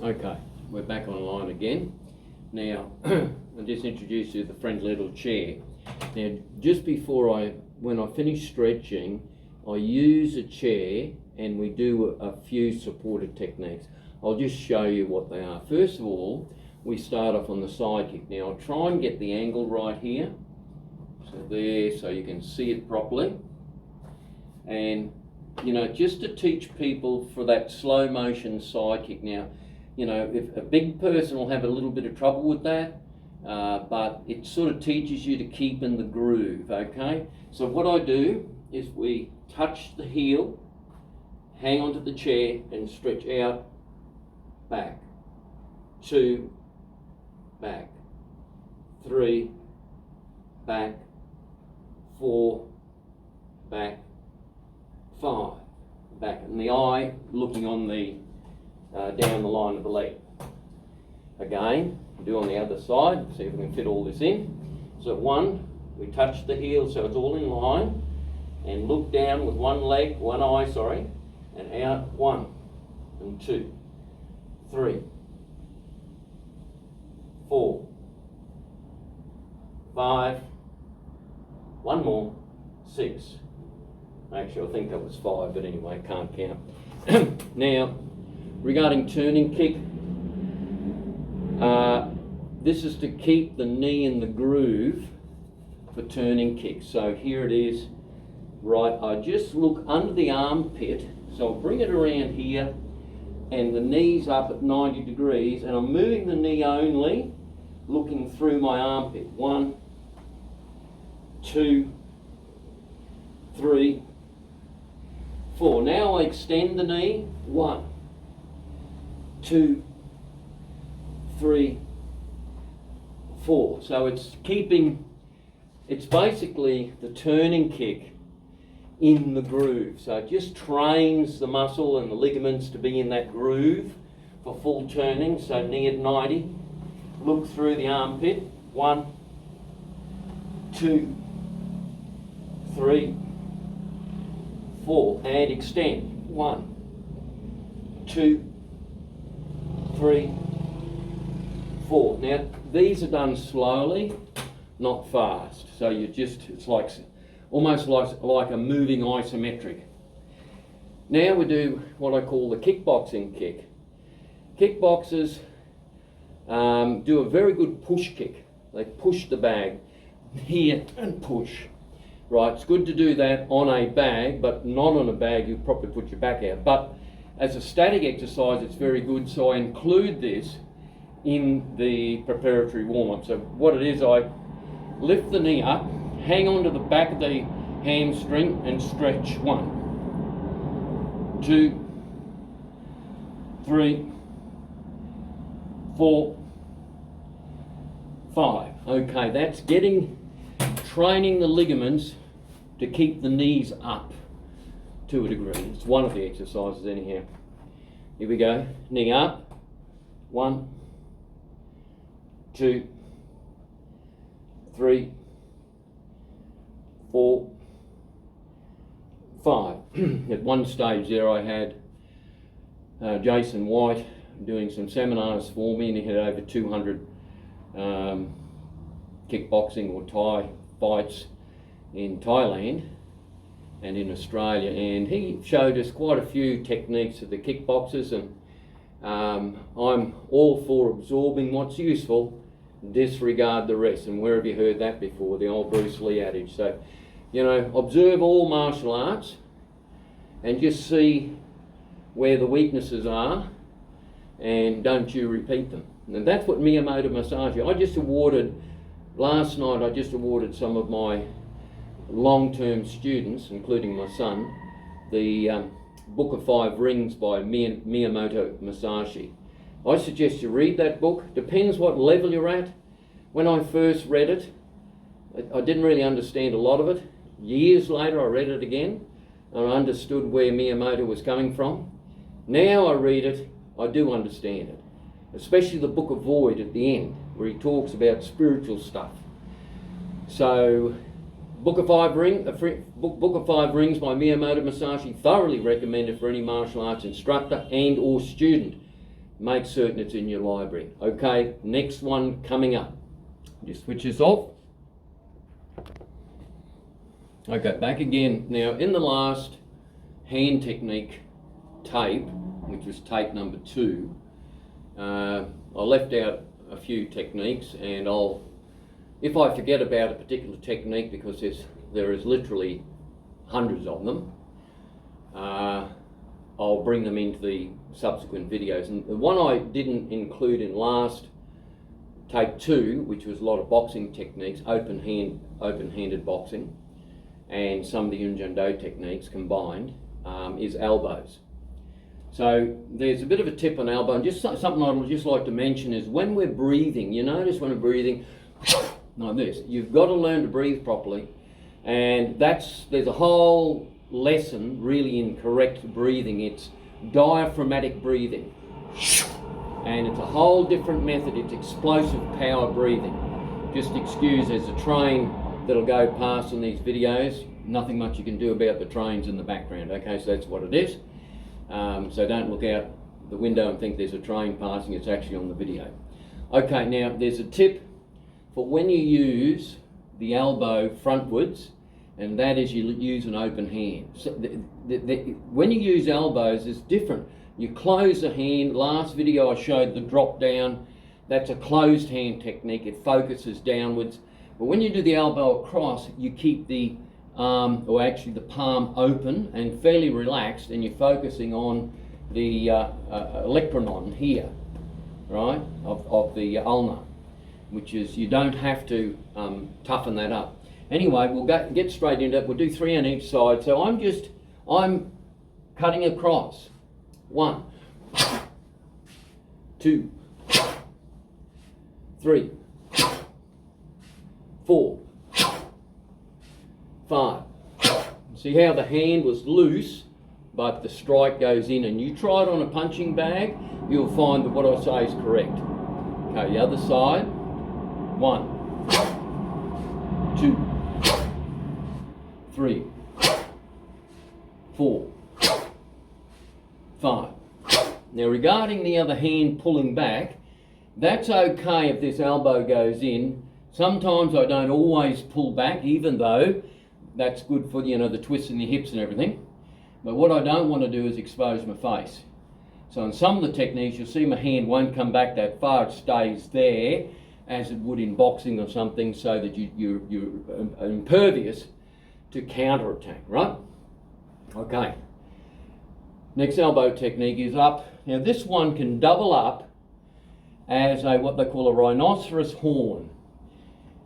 Okay, we're back online again. Now, I'll just introduce you to the friendly little chair. Now, just before when I finish stretching, I use a chair and we do a few supported techniques. I'll just show you what they are. First of all, we start off on the side kick. Now, I'll try and get the angle right here. So there, so you can see it properly. And, you know, just to teach people for that slow motion side kick. Now, you know, if a big person will have a little bit of trouble with that, but it sort of teaches you to keep in the groove, okay? So what I do is we touch the heel, hang onto the chair and stretch out, back, 2, back, 3, back, 4, back, 5, back. And the eye looking on the down the line of the leg. Again, do on the other side, see if we can fit all this in. So 1, we touch the heel so it's all in line, and look down with one eye, and out, 1, and 2, 3, 4, 5, one more, 6. Actually, I think that was 5, but anyway, can't count. Now, regarding turning kick, this is to keep the knee in the groove for turning kick. So here it is, right, I just look under the armpit, so I'll bring it around here, and the knee's up at 90 degrees, and I'm moving the knee only, looking through my armpit. 1, 2, 3, 4. Now I extend the knee. 1, 2, 3, 4. So it's basically the turning kick in the groove. So it just trains the muscle and the ligaments to be in that groove for full turning. So knee at 90, look through the armpit. 1, 2, 3, 4, and extend. 1, 2, 3, 4. Now these are done slowly, not fast. So it's like almost like a moving isometric. Now we do what I call the kickboxing kick. Kickboxers do a very good push kick. They push the bag here and push. Right, it's good to do that on a bag, but not on a bag you probably put your back out. But as a static exercise, it's very good, so I include this in the preparatory warm-up. So what it is, I lift the knee up, hang on to the back of the hamstring and stretch. 1, 2, 3, 4, 5. Okay, that's training the ligaments to keep the knees up to a degree. It's one of the exercises anyhow. Here we go. Knee up. 1, 2, 3, 4, 5. At one stage there I had Jason White doing some seminars for me, and he had over 200 kickboxing or Thai fights in Thailand and in Australia, and he showed us quite a few techniques of the kickboxers, and I'm all for absorbing what's useful, disregard the rest. And where have you heard that before? The old Bruce Lee adage. So, you know, observe all martial arts and just see where the weaknesses are, and don't you repeat them. And that's what Miyamoto Musashi, last night I just awarded some of my long-term students, including my son, the Book of 5 Rings by Miyamoto Musashi. I suggest you read that book. Depends what level you're at. When I first read it, I didn't really understand a lot of it. Years later I read it again and I understood where Miyamoto was coming from. Now I read it, I do understand it. Especially the Book of Void at the end, where he talks about spiritual stuff. So, Book of 5 Rings by Miyamoto Musashi, thoroughly recommended for any martial arts instructor and or student. make certain it's in your library. Okay, next one coming up. Just switch this off. Okay, back again. Now, in the last hand technique tape, which was tape number 2, I left out a few techniques, and if I forget about a particular technique, because there is literally hundreds of them, I'll bring them into the subsequent videos. And the one I didn't include in last tape 2, which was a lot of boxing techniques, open-handed boxing, and some of the Yun Do techniques combined, is elbows. So there's a bit of a tip on elbow, and just something I'd just like to mention is when we're breathing, you notice when we're breathing like this, you've got to learn to breathe properly, and there's a whole lesson really in correct breathing. It's diaphragmatic breathing, and it's a whole different method. It's explosive power breathing. Just excuse, there's a train that'll go past in these videos. Nothing much you can do about the trains in the background. Okay, so that's what it is. So don't look out the window and think there's a train passing. It's actually on the video. Okay, now there's a tip for when you use the elbow frontwards, and that is you use an open hand. So when you use elbows, it's different. You close the hand. Last video I showed the drop down. That's a closed hand technique. It focuses downwards. But when you do the elbow across, you keep the or actually the palm open and fairly relaxed, and you're focusing on the electronon here, right, of the ulna, which is, you don't have to toughen that up. Anyway, we'll get straight into it. We'll do 3 on each side. So I'm cutting across. 1, 2, 3, 4, 5. See how the hand was loose, but the strike goes in, and you try it on a punching bag, you'll find that what I say is correct. Okay, the other side. 1, 2, 3, 4, 5. Now regarding the other hand pulling back, that's okay if this elbow goes in. Sometimes I don't always pull back, even though that's good for, you know, the twists in the hips and everything. But what I don't want to do is expose my face. So in some of the techniques, you'll see my hand won't come back that far. It stays there, as it would in boxing or something, so that you're impervious to counter-attack, right? Okay. Next elbow technique is up. Now this one can double up as what they call a rhinoceros horn.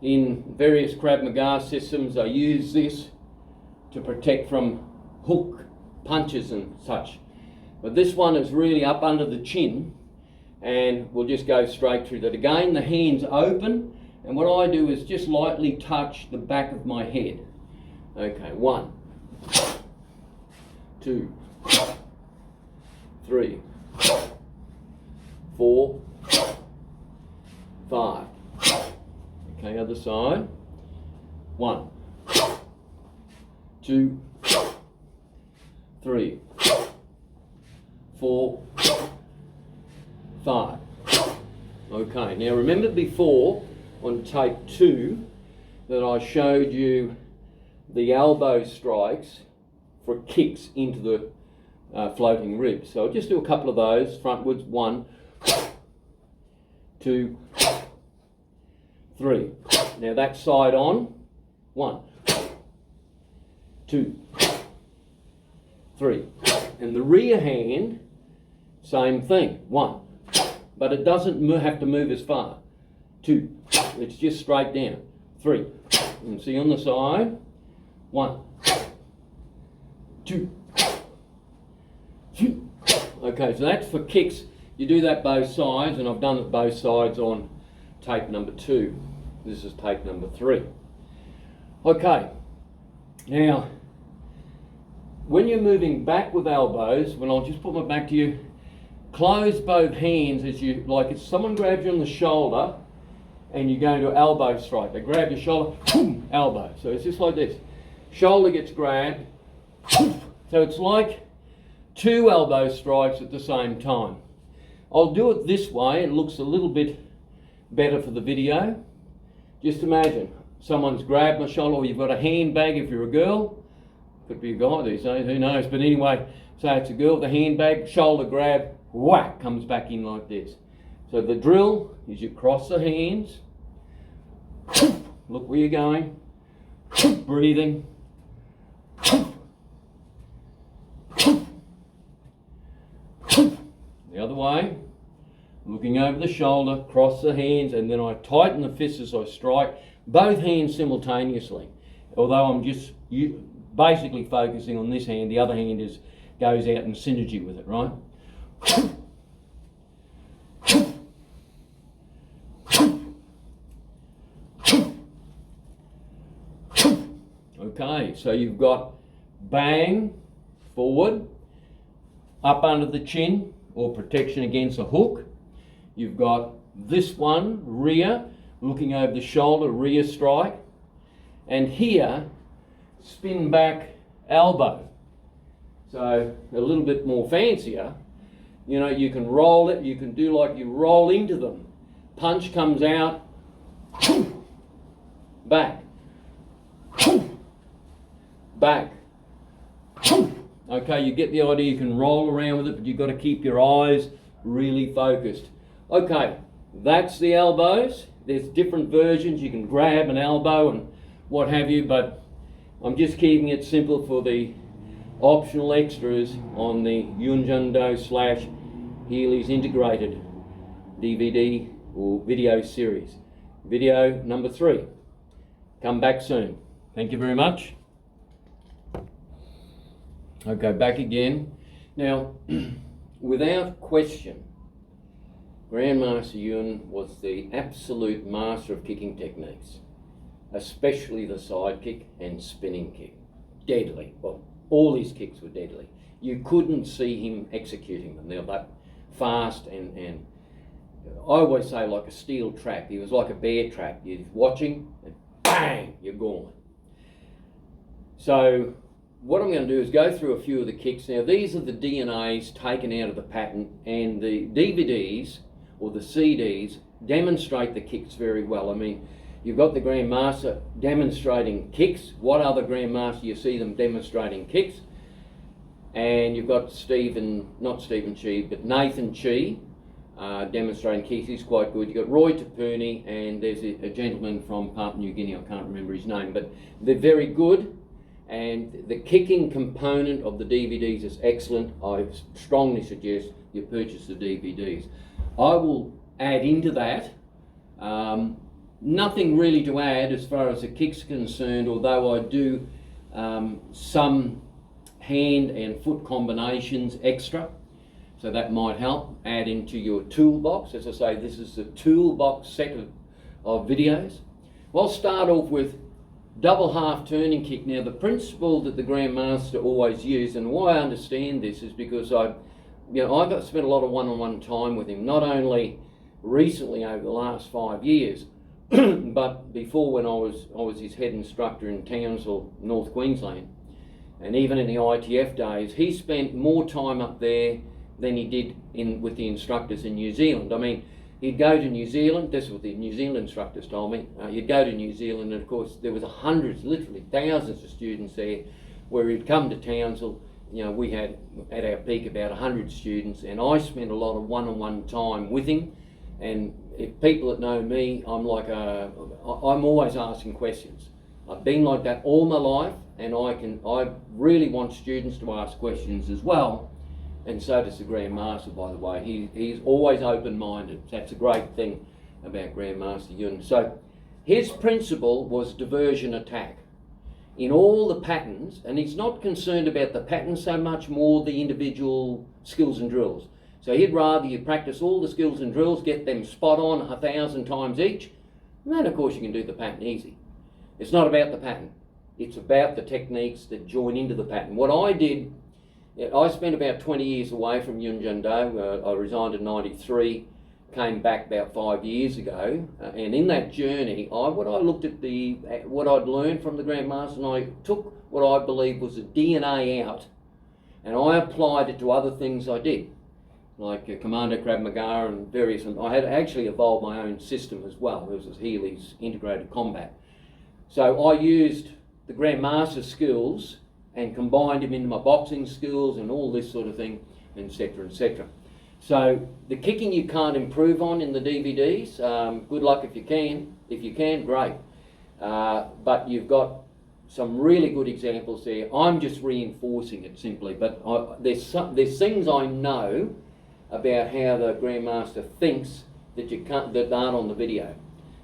In various Krav Maga systems, they use this to protect from hook punches and such. But this one is really up under the chin, and we'll just go straight through that. Again, the hand's open, and what I do is just lightly touch the back of my head. Okay, 1, 2, 3, 4, 5. Okay, other side. 1, 2, 3, 4, 5. Okay, now remember before on tape 2 that I showed you the elbow strikes for kicks into the floating ribs. So I'll just do a couple of those frontwards. 1, 2, 3. Now that side on. 1, 2, 3. And the rear hand, same thing. 1. But it doesn't have to move as far. 2. It's just straight down. 3. And see on the side. 1, 2, 3. Okay, so that's for kicks. You do that both sides, and I've done it both sides on tape number 2. This is tape number 3. Okay, now when you're moving back with elbows, when I'll just put my back to you, close both hands as you, like if someone grabs you on the shoulder and you go into an elbow strike. They grab your shoulder, boom, elbow. So it's just like this. Shoulder gets grabbed, poof. So it's like 2 elbow strikes at the same time. I'll do it this way. It looks a little bit better for the video. Just imagine someone's grabbed my shoulder, or you've got a handbag if you're a girl. Could be a guy these days, who knows? But anyway, say it's a girl with a handbag, shoulder grab, whack, comes back in like this. So the drill is you cross the hands, look where you're going, breathing, the other way, looking over the shoulder, cross the hands, and then I tighten the fist as I strike, both hands simultaneously. Although I'm just basically focusing on this hand, the other hand goes out in synergy with it, right? Okay, so you've got bang, forward, up under the chin, or protection against a hook. You've got this one, rear, looking over the shoulder, rear strike. And here, spin back, elbow. So a little bit more fancier. You know, you can roll it, you can do like you roll into them. Punch comes out, back, back. Okay, you get the idea, you can roll around with it, but you've got to keep your eyes really focused. Okay, that's the elbows. There's different versions. You can grab an elbow and what have you, but I'm just keeping it simple for the optional extras on the Jung Healy's integrated DVD or video series. Video number 3. Come back soon. Thank you very much. Okay, back again. Now, without question, Grandmaster Jung was the absolute master of kicking techniques, especially the side kick and spinning kick. Deadly. Well, all his kicks were deadly. You couldn't see him executing them. They were that fast and I always say like a steel trap. He was like a bear trap. You're watching and bang, you're gone. So what I'm going to do is go through a few of the kicks. Now these are the DNAs taken out of the patent, and the DVDs or the CDs demonstrate the kicks very well. I mean, you've got the Grandmaster demonstrating kicks. What other Grandmaster you see them demonstrating kicks? And you've got Nathan Chi demonstrating kicks. He's quite good. You've got Roy Tapuni, and there's a gentleman from Papua New Guinea. I can't remember his name, but they're very good. And the kicking component of the DVDs is excellent. I strongly suggest you purchase the DVDs. I will add into that. Nothing really to add as far as the kick's concerned, although I do some hand and foot combinations extra. So that might help. Add into your toolbox. As I say, this is the toolbox set of videos. Well, I'll start off with double half turning kick. Now the principle that the Grandmaster always used, and why I understand this is because I've spent a lot of one-on-one time with him, not only recently over the last 5 years, but before when I was his head instructor in Townsville, North Queensland, and even in the ITF days, he spent more time up there than he did with the instructors in New Zealand. I mean, he'd go to New Zealand, that's what the New Zealand instructors told me. He'd go to New Zealand, and of course there was hundreds, literally thousands of students there, where he'd come to Townsville. You know, we had at our peak about 100 students, and I spent a lot of one-on-one time with him. And if people that know me, I'm always asking questions. I've been like that all my life, and I really want students to ask questions as well. And so does the Grandmaster, by the way. He's always open-minded. That's a great thing about Grandmaster Jung. So his principle was diversion attack. In all the patterns, and he's not concerned about the pattern so much, more the individual skills and drills. So he'd rather you practice all the skills and drills, get them spot on 1,000 times each, and then of course you can do the pattern easy. It's not about the pattern. It's about the techniques that join into the pattern. What I did, I spent about 20 years away from Yun Jun Do. I resigned in '93, came back about 5 years ago, and in that journey, what I'd learned from the Grandmaster, and I took what I believe was the DNA out, and I applied it to other things I did. like Commando Krav Maga and various, and I had actually evolved my own system as well. It was Healy's integrated combat. So I used the Grandmaster skills and combined them into my boxing skills and all this sort of thing, etc., etc. So the kicking you can't improve on in the DVDs. Good luck if you can. If you can, great. But you've got some really good examples there. I'm just reinforcing it simply, but there's things I know about how the Grandmaster thinks that that aren't on the video.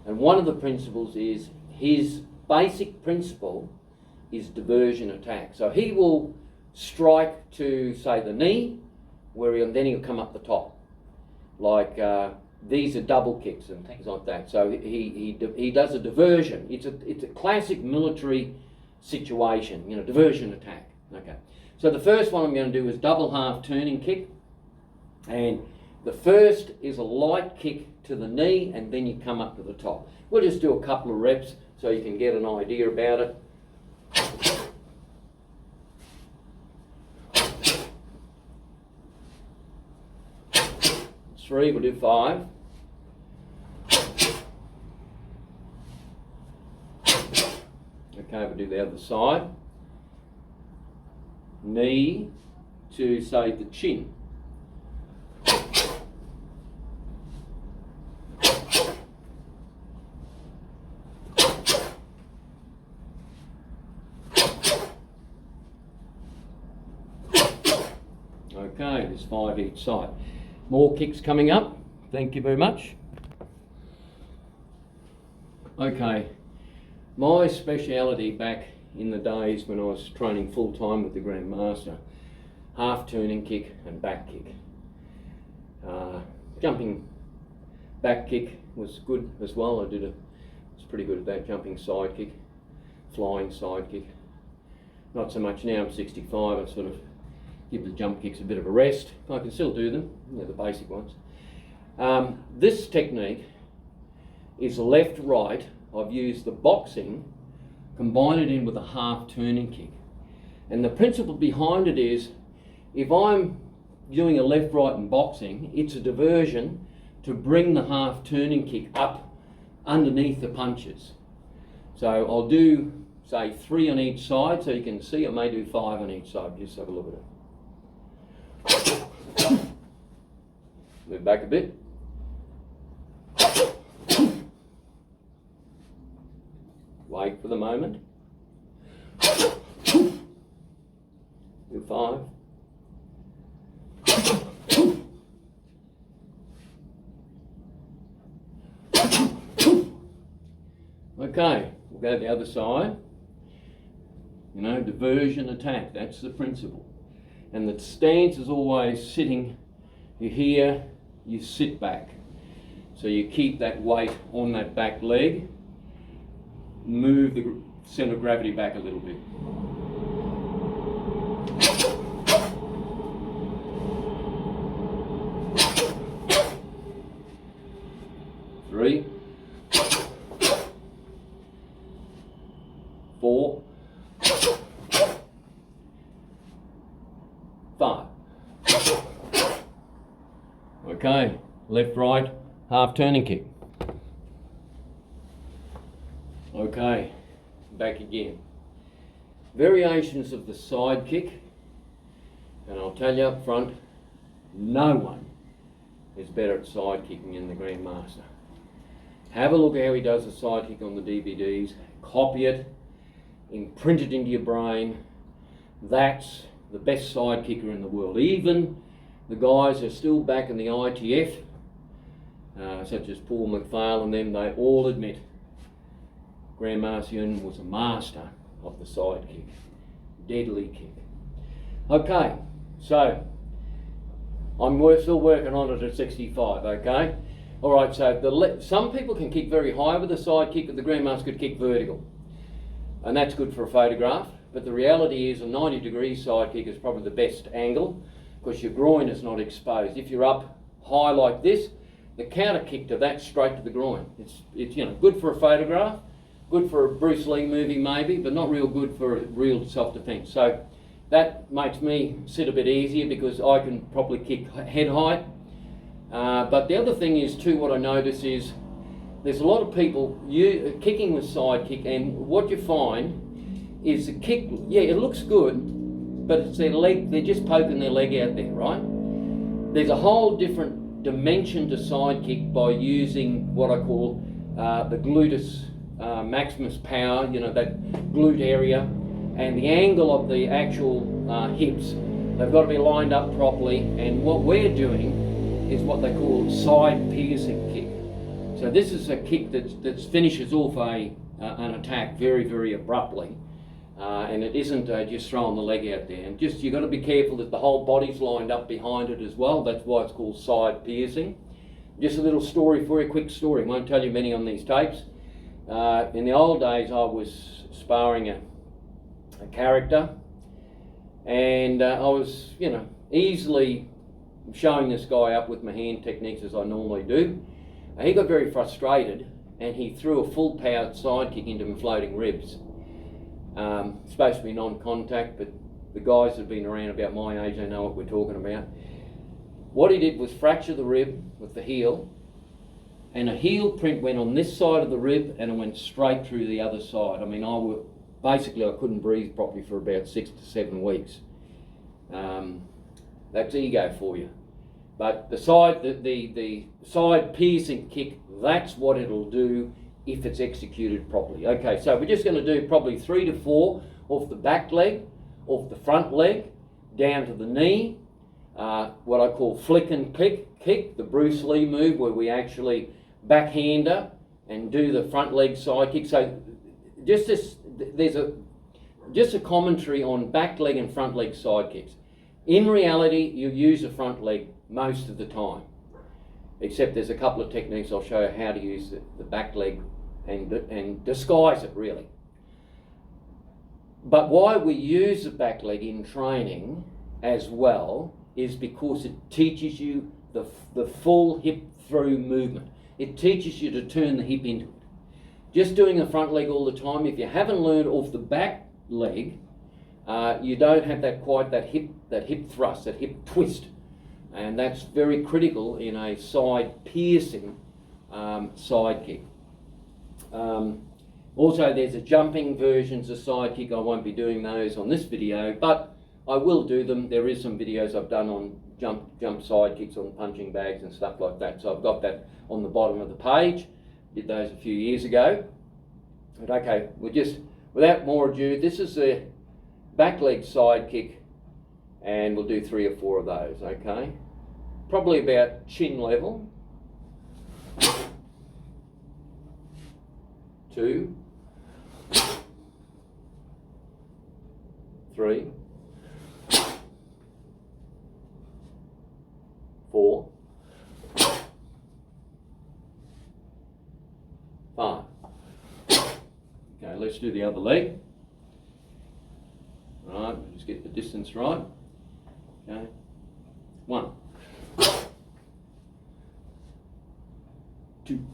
And one of the principles is his basic principle is diversion attack. So he will strike to, say, the knee, then he'll come up the top. Like these are double kicks and things like that. So he does a diversion. It's a classic military situation, diversion attack. Okay. So the first one I'm going to do is double half turning kick. And the first is a light kick to the knee, and then you come up to the top. We'll just do a couple of reps so you can get an idea about it. 3, we'll do 5. Okay, we'll do the other side. Knee to, say, the chin. Okay, there's 5 each side. More kicks coming up. Thank you very much. Okay, my speciality back in the days when I was training full time with the Grandmaster, half turning kick and back kick. Jumping back kick was good as well. I was pretty good at that. Jumping side kick, flying side kick. Not so much now. I'm 65. I sort of give the jump kicks a bit of a rest. I can still do them, the basic ones. This technique is left-right. I've used the boxing, combine it in with a half turning kick. And the principle behind it is, if I'm doing a left-right in boxing, it's a diversion to bring the half turning kick up underneath the punches. So I'll do, say, 3 on each side, so you can see I may do 5 on each side. Just have a look at it. Move back a bit. Wait for the moment. Do 5. Okay, we'll go to the other side. Diversion attack, that's the principle. And the stance is always sitting, you're here, you sit back. So you keep that weight on that back leg, move the centre of gravity back a little bit. Three, 4, 5. Okay, left, right, half turning kick. Okay, back again. Variations of the side kick, and I'll tell you up front, no one is better at side kicking than the Grandmaster. Have a look at how he does the side kick on the DVDs, copy it, imprint it into your brain. That's the best side kicker in the world. Even the guys who are still back in the ITF, such as Paul McPhail and them, they all admit Grandmaster Jung was a master of the side kick. Deadly kick. Okay, so I'm still working on it at 65, okay? Alright, so some people can kick very high with the side kick, but the Grandmaster could kick vertical. And that's good for a photograph, but the reality is a 90-degree side kick is probably the best angle because your groin is not exposed. If you're up high like this, the counter kick to that straight to the groin. It's good for a photograph, good for a Bruce Lee movie maybe, but not real good for real self-defense. So that makes me sit a bit easier because I can probably kick head height. But the other thing is too, what I notice is there's a lot of people kicking with side kick, and what you find is the kick, yeah, it looks good, but it's their leg, they're just poking their leg out there, right? There's a whole different dimension to side kick by using what I call the gluteus maximus power, you know, that glute area, and the angle of the actual hips. They've got to be lined up properly, and what we're doing is what they call side piercing kick. So this is a kick that finishes off an attack very, very abruptly, and it isn't just throwing the leg out there. And just, you've got to be careful that the whole body's lined up behind it as well. That's why it's called side piercing. Just a little story for you, quick story. I won't tell you many on these tapes. In the old days, I was sparring a character, and I was, you know, easily showing this guy up with my hand techniques as I normally do. He got very frustrated and he threw a full powered side kick into my floating ribs. It's supposed to be non-contact, but the guys that have been around about my age, they know what we're talking about. What he did was fracture the rib with the heel, and a heel print went on this side of the rib and it went straight through the other side. I mean, I couldn't breathe properly for about 6 to 7 weeks. That's ego for you. But the side piercing kick, that's what it'll do if it's executed properly. Okay, so we're just going to do probably 3 to 4 off the back leg, off the front leg, down to the knee. What I call flick and kick, the Bruce Lee move where we actually backhander and do the front leg side kick. So just this, there's just a commentary on back leg and front leg side kicks. In reality, you use the front leg most of the time, except there's a couple of techniques I'll show you how to use the back leg and disguise it really. But why we use the back leg in training as well is because it teaches you the full hip through movement. It teaches you to turn the hip into it. Just doing the front leg all the time, if you haven't learned off the back leg, you don't have that hip thrust, that hip twist. And that's very critical in a side piercing side kick. Also, there's a jumping versions of side kick. I won't be doing those on this video, but I will do them. There is some videos I've done on jump side kicks on punching bags and stuff like that. So I've got that on the bottom of the page. Did those a few years ago. But okay, we'll just, without more ado, this is the back leg side kick, and we'll do 3 or 4 of those, okay? Probably about chin level. 2, 3, 4, 5. Okay, let's do the other leg. Right, just get the distance right. Okay, 1, 2,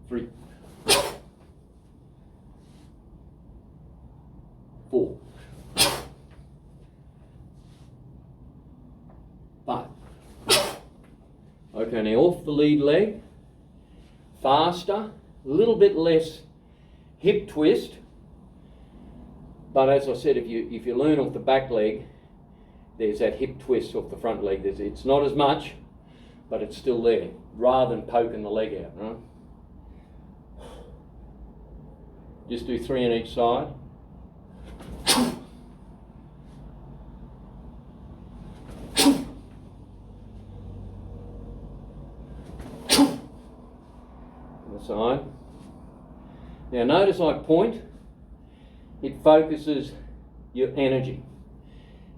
3, 4, 5. Okay, now off the lead leg, faster, a little bit less hip twist, but as I said, if you learn off the back leg, there's that hip twist off the front leg. It's not as much, but it's still there, rather than poking the leg out, right? Just do 3 on each side. On the side. Now notice I point, it focuses your energy.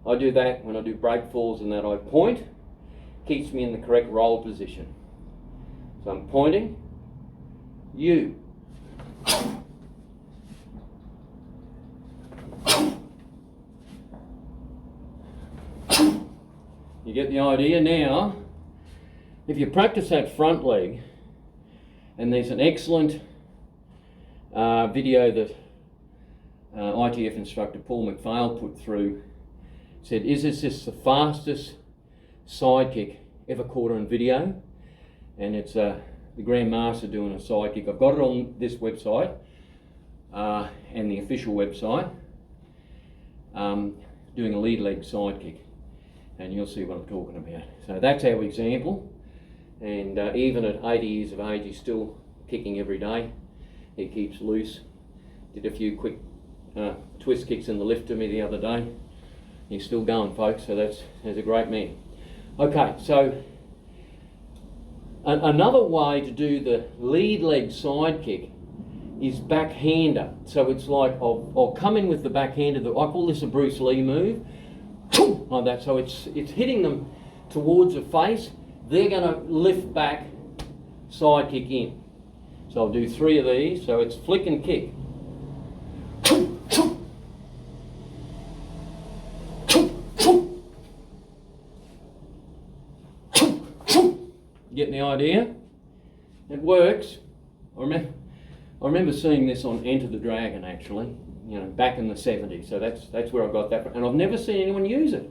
I do that when I do break falls and that I point, keeps me in the correct roll position. So I'm pointing, you. You get the idea now. If you practice that front leg, and there's an excellent video that ITF instructor Paul McPhail put through, said, is this the fastest side kick ever caught on video? And it's the Grandmaster doing a side kick. I've got it on this website and the official website, doing a lead leg side kick, and you'll see what I'm talking about. So that's our example, and even at 80 years of age he's still kicking every day. He keeps loose. Did a few quick twist kicks in the lift to me the other day. He's still going, folks, so that's a great man. Okay, so another way to do the lead leg side kick is backhander. So it's like I'll come in with the backhander. I call this a Bruce Lee move, like that. So it's hitting them towards the face. They're going to lift back, side kick in. So I'll do 3 of these. So it's flick and kick. Getting the idea? It works. I remember seeing this on Enter the Dragon, actually, you know, back in the 70s. So that's where I got that from. And I've never seen anyone use it.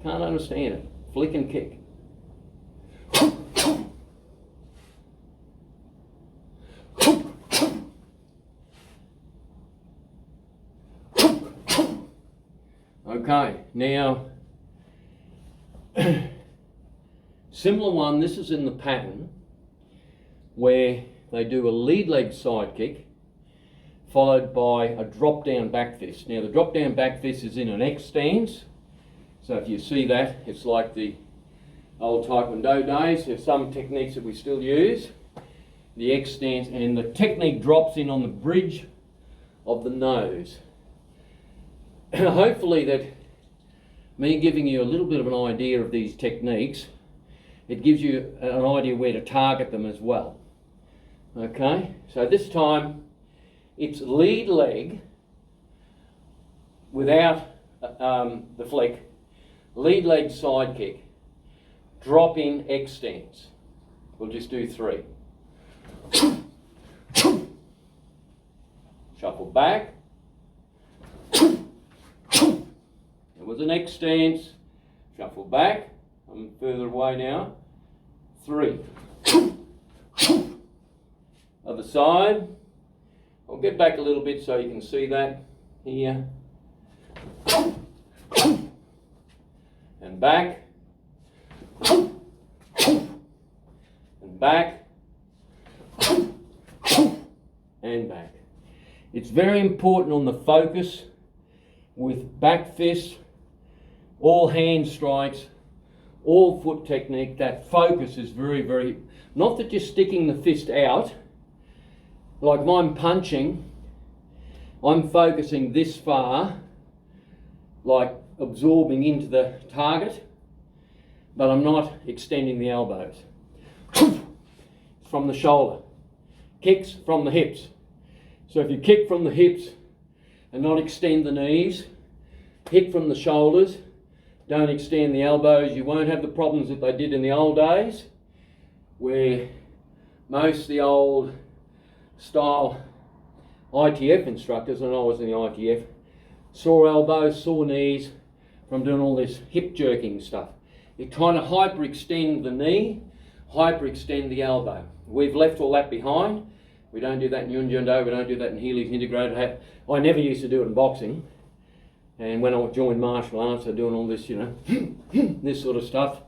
Can't understand it. Flick and kick. Okay, now similar one, this is in the pattern where they do a lead leg side kick followed by a drop down back fist. Now the drop down back fist is in an X stance, so if you see that, it's like the old Taekwondo days. There's some techniques that we still use, the X stance, and the technique drops in on the bridge of the nose. Hopefully that me giving you a little bit of an idea of these techniques, it gives you an idea where to target them as well. Okay, so this time it's lead leg without the flick, lead leg side kick, drop in X stance. We'll just do 3. Shuffle back. It was an X stance. Shuffle back. I'm further away now. 3. Other side. I'll get back a little bit so you can see that here. And back. And back. And back. It's very important on the focus with back fists, all hand strikes, all foot technique. That focus is very, very, not that you're sticking the fist out. Like if I'm punching, I'm focusing this far, like absorbing into the target, but I'm not extending the elbows. From the shoulder. Kicks from the hips. So if you kick from the hips and not extend the knees, hit from the shoulders, don't extend the elbows, you won't have the problems that they did in the old days, where most of the old style ITF instructors, and I was in the ITF, sore elbows, sore knees from doing all this hip jerking stuff. You're trying to hyperextend the knee, hyperextend the elbow. We've left all that behind. We don't do that in Jung, we don't do that in Healy's integrated. I never used to do it in boxing. And when I joined martial arts, I'm doing all this, you know, this sort of stuff.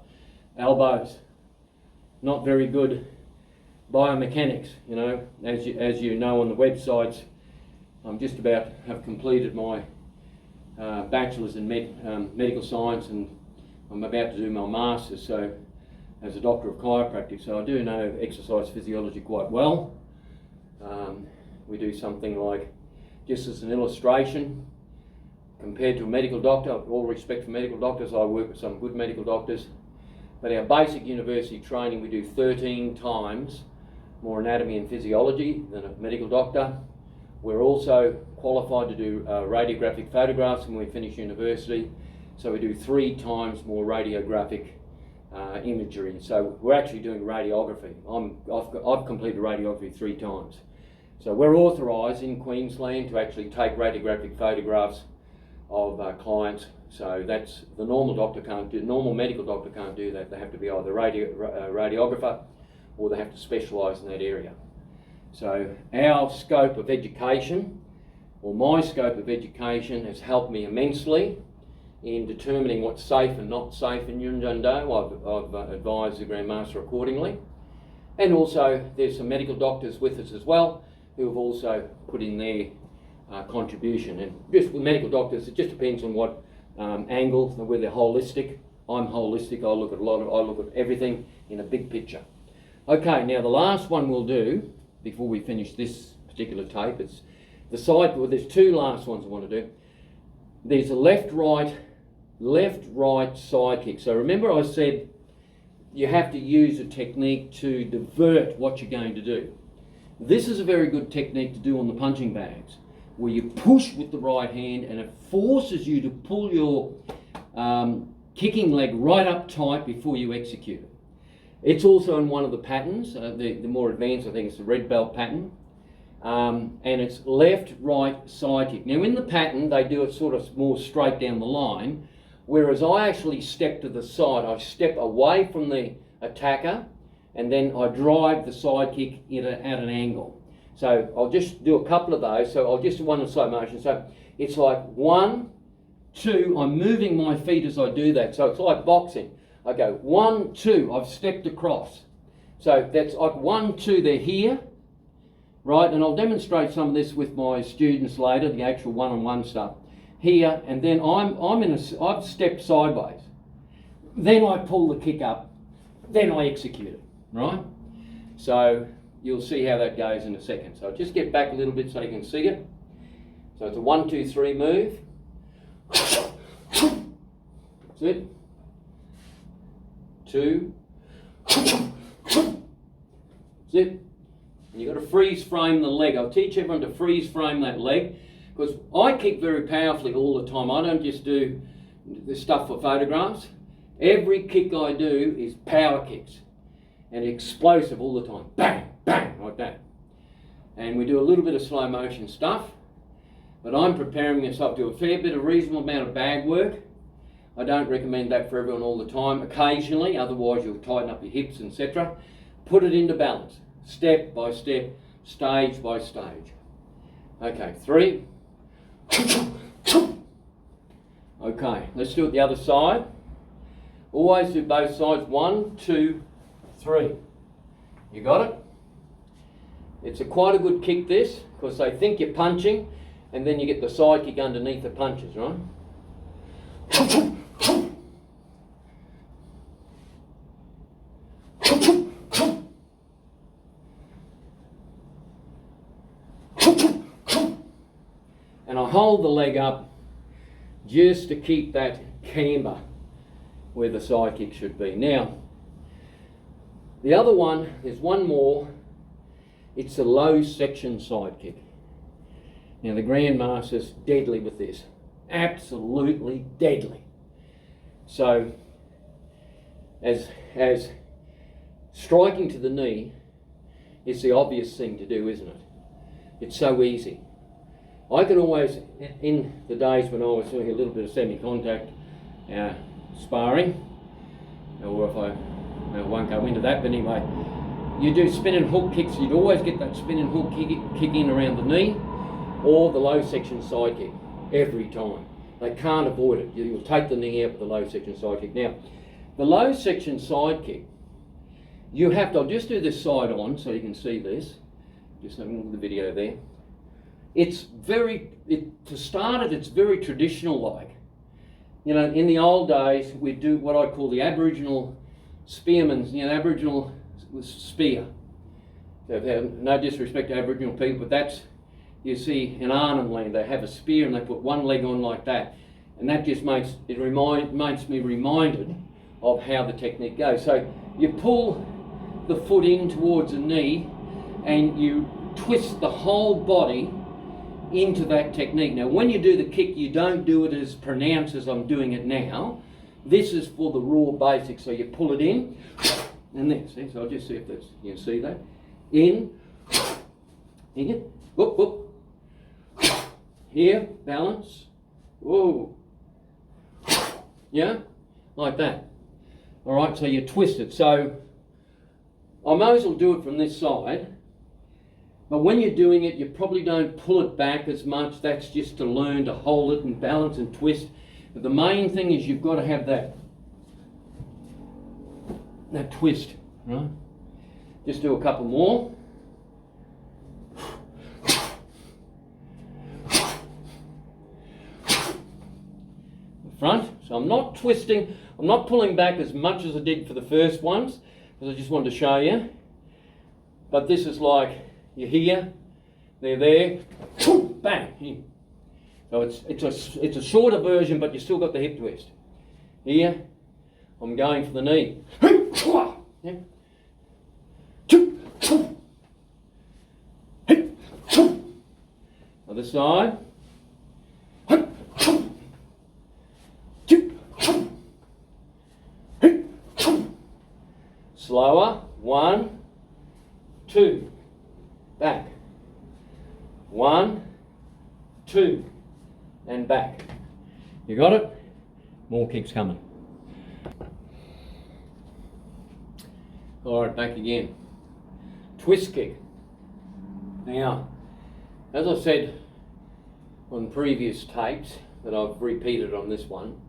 Elbows, not very good biomechanics, you know. As you know on the websites, I'm just about to have completed my bachelor's in medical science, and I'm about to do my master's, so as a doctor of chiropractic, so I do know exercise physiology quite well. We do something like, just as an illustration, compared to a medical doctor, all respect for medical doctors, I work with some good medical doctors, but our basic university training, we do 13 times more anatomy and physiology than a medical doctor. We're also qualified to do radiographic photographs when we finish university, so we do 3 times more radiographic imagery. So we're actually doing radiography. I've completed radiography 3 times. So we're authorised in Queensland to actually take radiographic photographs of clients. So that's the normal doctor can't do. Normal medical doctor can't do that. They have to be either radiographer or they have to specialise in that area. So our scope of education, or my scope of education, has helped me immensely in determining what's safe and not safe in Yunjundoe. I've advised the Grand Master accordingly. And also there's some medical doctors with us as well who have also put in their contribution. And just with medical doctors, it just depends on what angle, whether they're holistic. I'm holistic. I look at everything in a big picture. Okay, now the last one we'll do before we finish this particular tape, it's the side. Well, there's two last ones I want to do. There's a left-right side kick. So remember I said you have to use a technique to divert what you're going to do. This is a very good technique to do on the punching bags, where you push with the right hand and it forces you to pull your kicking leg right up tight before you execute it. It's also in one of the patterns, the more advanced, I think it's the red belt pattern, and it's left-right side kick. Now in the pattern they do it sort of more straight down the line, whereas I actually step to the side. I step away from the attacker and then I drive the side kick at an angle. So I'll just do a couple of those. So I'll just do one in slow motion. So it's like 1, 2, I'm moving my feet as I do that. So it's like boxing. I go 1, 2, I've stepped across. So that's like 1, 2, they're here, right? And I'll demonstrate some of this with my students later, the actual one-on-one stuff. Here, and then I've stepped sideways. Then I pull the kick up, then I execute it, right? So you'll see how that goes in a second. So I'll just get back a little bit so you can see it. So it's a 1, 2, 3 move. That's it. 2. That's it. And you've got to freeze frame the leg. I'll teach everyone to freeze frame that leg, because I kick very powerfully all the time. I don't just do this stuff for photographs. Every kick I do is power kicks and explosive all the time. Bang, bang, like that. And we do a little bit of slow motion stuff, but I'm preparing myself to do a fair bit of reasonable amount of bag work. I don't recommend that for everyone all the time. Occasionally, otherwise you'll tighten up your hips, etc. Put it into balance, step by step, stage by stage. Okay, 3. Okay, let's do it the other side. Always do both sides. 1, 2, 3. You got it? It's quite a good kick, this, because they think you're punching and then you get the side kick underneath the punches, right? And I hold the leg up just to keep that camber where the side kick should be. Now, the other one, there's one more. It's a low section side kick. Now the Grand Master's deadly with this. Absolutely deadly. So, as striking to the knee is the obvious thing to do, isn't it? It's so easy. I can always, in the days when I was doing a little bit of semi-contact sparring, or if I won't go into that, but anyway, you do spin and hook kicks, you'd always get that spin and hook kick in around the knee, or the low section side kick, every time. They can't avoid it. You'll take the knee out with the low section side kick. Now, the low section side kick, you have to, I'll just do this side on so you can see this. Just have a look at the video there. It's to start it, it's very traditional like. You know, in the old days, we'd do what I call the Aboriginal spearman's, Aboriginal spear. So no disrespect to Aboriginal people, but that's, you see, in Arnhem Land, they have a spear and they put one leg on like that. And that just makes me reminded of how the technique goes. So you pull the foot in towards the knee and you twist the whole body into that technique. Now when you do the kick, you don't do it as pronounced as I'm doing it now. This is for the raw basics. So you pull it in and then, see, so I'll just see if that's, you can see that. In, Here, whoop, whoop. Here, balance. Whoa. Yeah, like that. All right, so you twist it. So I may as well do it from this side, but when you're doing it, you probably don't pull it back as much. That's just to learn to hold it and balance and twist. But the main thing is you've got to have that twist, right? Just do a couple more. Front. So I'm not twisting, I'm not pulling back as much as I did for the first ones, because I just wanted to show you. But this is like, you're here, they're there, bang. So it's a shorter version, but you still got the hip twist. Here, I'm going for the knee. Yeah. Other side. Slower. 1, 2, back. 1, 2, and back. You got it? More kicks coming. All right, back again. Twist kick. Now, as I said on previous tapes that I've repeated on this one,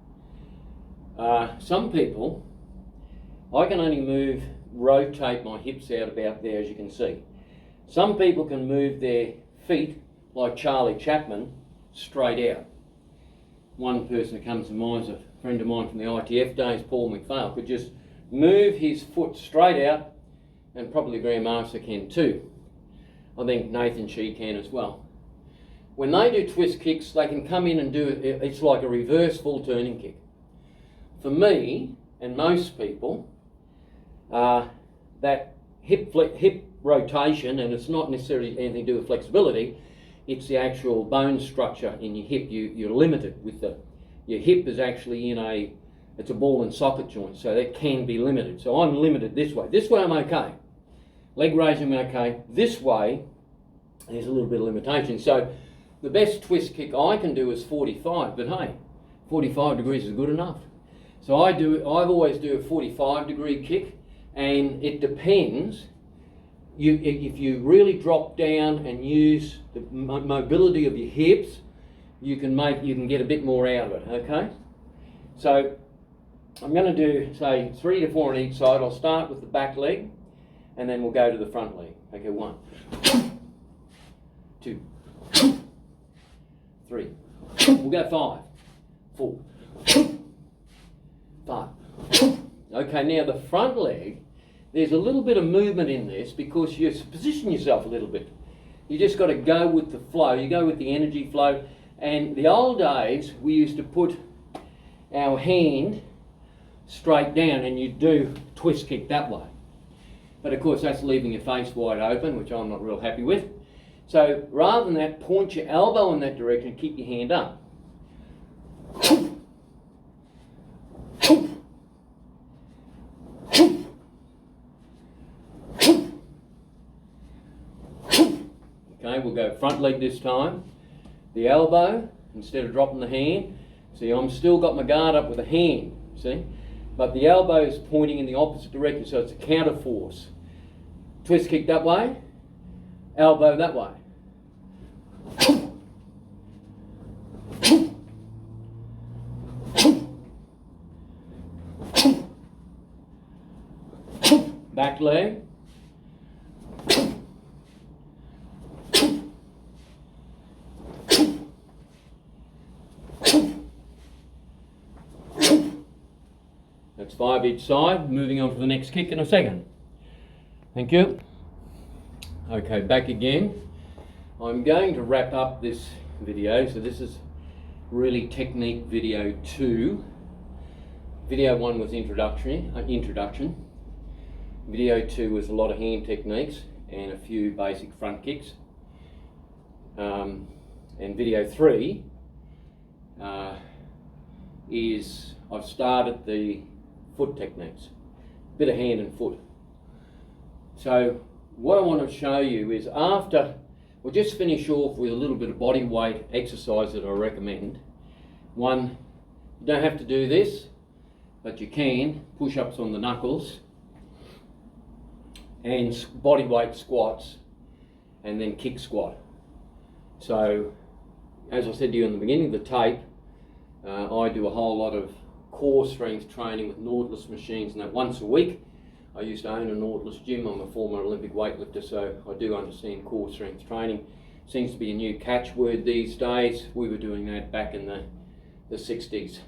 some people, I can only rotate my hips out about there, as you can see. Some people can move their feet, like Charlie Chaplin, straight out. One person that comes to mind is a friend of mine from the ITF days, Paul McPhail, could just move his foot straight out, and probably Graham Healy can too. I think Nathan Shee can as well. When they do twist kicks, they can come in and do it, it's like a reverse full turning kick. For me, and most people, that hip rotation, and it's not necessarily anything to do with flexibility, it's the actual bone structure in your hip. You're limited with your hip is actually it's a ball and socket joint, so that can be limited. So I'm limited this way. This way I'm okay. Leg raising I'm okay. This way, there's a little bit of limitation. So the best twist kick I can do is 45, but hey, 45 degrees is good enough. So I've always do a 45-degree kick, and it depends. If you really drop down and use the mobility of your hips, you can get a bit more out of it. Okay. So I'm going to do say 3 to 4 on each side. I'll start with the back leg, and then we'll go to the front leg. Okay, 1, 2, 3. We'll go 5, 4, 5. Okay, now the front leg, there's a little bit of movement in this because you position yourself a little bit. You just got to go with the flow. You go with the energy flow. And the old days, we used to put our hand straight down, and you do twist kick that way. But of course, that's leaving your face wide open, which I'm not real happy with. So rather than that, point your elbow in that direction, keep your hand up. Okay, we'll go front leg this time. The elbow, instead of dropping the hand, see, I'm still got my guard up with the hand, see? But the elbow is pointing in the opposite direction, so it's a counter force. Twist kick that way, elbow that way. Back leg. That's 5 each side. Moving on to the next kick in a second. Thank you. Okay, back again. I'm going to wrap up this video. So this is really technique video 2. Video 1 was introduction. Video 2 was a lot of hand techniques and a few basic front kicks. And video 3 is I've started the foot techniques, bit of hand and foot. So what I want to show you is after we'll just finish off with a little bit of body weight exercise that I recommend. One, you don't have to do this, but you can. Push-ups on the knuckles and body weight squats, and then kick squat. So, as I said to you in the beginning of the tape, I do a whole lot of core strength training with Nautilus machines, and that once a week. I used to own a Nautilus gym. I'm a former Olympic weightlifter, so I do understand core strength training. Seems to be a new catchword these days. We were doing that back in the 60s.